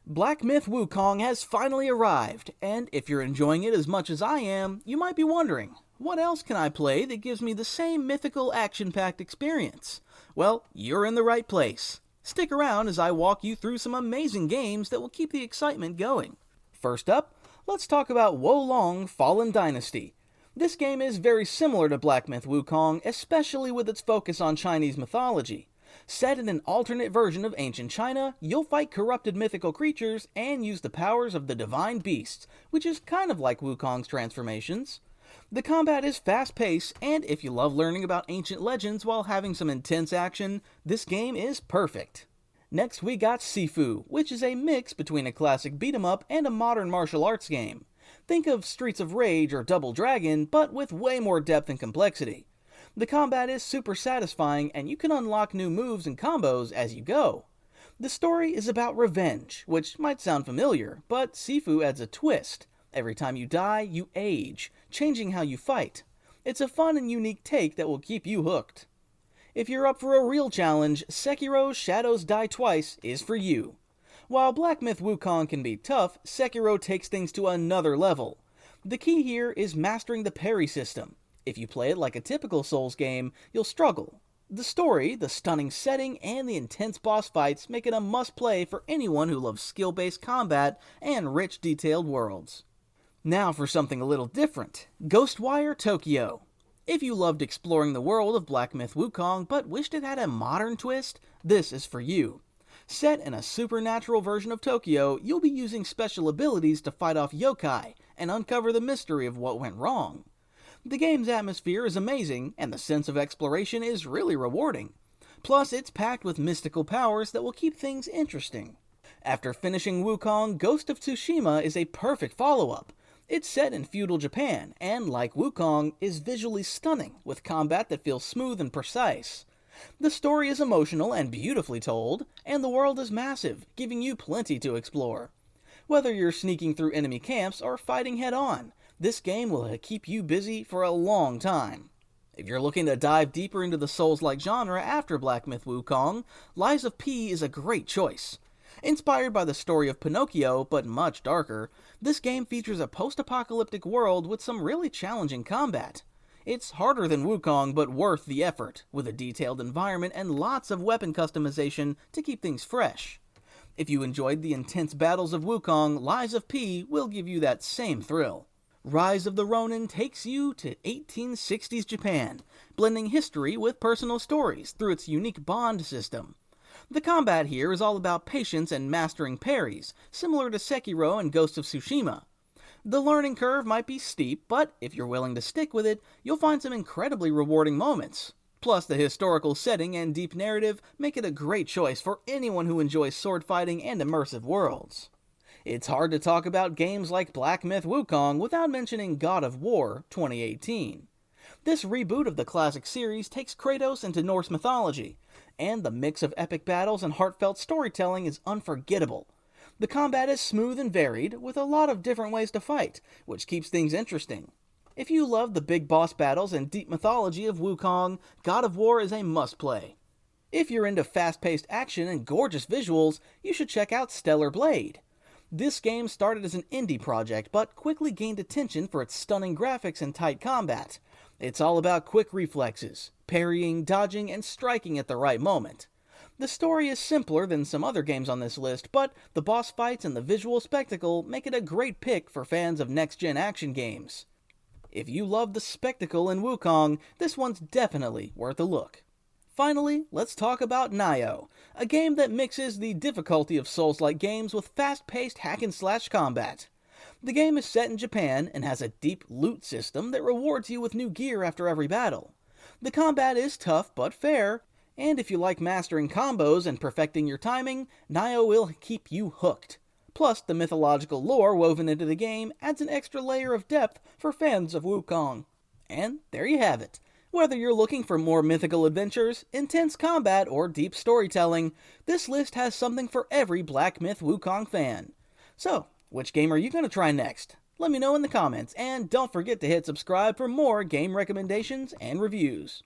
Black Myth Wukong has finally arrived, and if you're enjoying it as much as I am, you might be wondering, what else can I play that gives me the same mythical action-packed experience? Well, you're in the right place. Stick around as I walk you through some amazing games that will keep the excitement going. First up, let's talk about Wukong Fallen Dynasty. This game is very similar to Black Myth Wukong, especially with its focus on Chinese mythology. Set in an alternate version of ancient China, you'll fight corrupted mythical creatures and use the powers of the divine beasts, which is kind of like Wukong's transformations. The combat is fast-paced, and if you love learning about ancient legends while having some intense action, this game is perfect. Next we got Sifu, which is a mix between a classic beat-em-up and a modern martial arts game. Think of Streets of Rage or Double Dragon, but with way more depth and complexity. The combat is super satisfying, and you can unlock new moves and combos as you go. The story is about revenge, which might sound familiar, but Sifu adds a twist. Every time you die, you age, changing how you fight. It's a fun and unique take that will keep you hooked. If you're up for a real challenge, Sekiro's Shadows Die Twice is for you. While Black Myth Wukong can be tough, Sekiro takes things to another level. The key here is mastering the parry system. If you play it like a typical Souls game, you'll struggle. The story, the stunning setting, and the intense boss fights make it a must-play for anyone who loves skill-based combat and rich, detailed worlds. Now for something a little different, Ghostwire Tokyo. If you loved exploring the world of Black Myth Wukong but wished it had a modern twist, this is for you. Set in a supernatural version of Tokyo, you'll be using special abilities to fight off yokai and uncover the mystery of what went wrong. The game's atmosphere is amazing, and the sense of exploration is really rewarding. Plus, it's packed with mystical powers that will keep things interesting. After finishing Wukong, Ghost of Tsushima is a perfect follow-up. It's set in feudal Japan, and like Wukong, is visually stunning, with combat that feels smooth and precise. The story is emotional and beautifully told, and the world is massive, giving you plenty to explore. Whether you're sneaking through enemy camps or fighting head-on, this game will keep you busy for a long time. If you're looking to dive deeper into the Souls-like genre after Black Myth Wukong, Lies of P is a great choice. Inspired by the story of Pinocchio, but much darker, this game features a post-apocalyptic world with some really challenging combat. It's harder than Wukong, but worth the effort, with a detailed environment and lots of weapon customization to keep things fresh. If you enjoyed the intense battles of Wukong, Lies of P will give you that same thrill. Rise of the Ronin takes you to 1860s Japan, blending history with personal stories through its unique bond system. The combat here is all about patience and mastering parries, similar to Sekiro and Ghost of Tsushima. The learning curve might be steep, but if you're willing to stick with it, you'll find some incredibly rewarding moments. Plus, the historical setting and deep narrative make it a great choice for anyone who enjoys sword fighting and immersive worlds. It's hard to talk about games like Black Myth Wukong without mentioning God of War 2018. This reboot of the classic series takes Kratos into Norse mythology, and the mix of epic battles and heartfelt storytelling is unforgettable. The combat is smooth and varied, with a lot of different ways to fight, which keeps things interesting. If you love the big boss battles and deep mythology of Wukong, God of War is a must-play. If you're into fast-paced action and gorgeous visuals, you should check out Stellar Blade. This game started as an indie project, but quickly gained attention for its stunning graphics and tight combat. It's all about quick reflexes, parrying, dodging, and striking at the right moment. The story is simpler than some other games on this list, but the boss fights and the visual spectacle make it a great pick for fans of next-gen action games. If you love the spectacle in Wukong, this one's definitely worth a look. Finally, let's talk about Nioh, a game that mixes the difficulty of Souls-like games with fast-paced hack-and-slash combat. The game is set in Japan and has a deep loot system that rewards you with new gear after every battle. The combat is tough but fair, and if you like mastering combos and perfecting your timing, Nioh will keep you hooked. Plus, the mythological lore woven into the game adds an extra layer of depth for fans of Wukong. And there you have it. Whether you're looking for more mythical adventures, intense combat, or deep storytelling, this list has something for every Black Myth Wukong fan. So, which game are you going to try next? Let me know in the comments, and don't forget to hit subscribe for more game recommendations and reviews.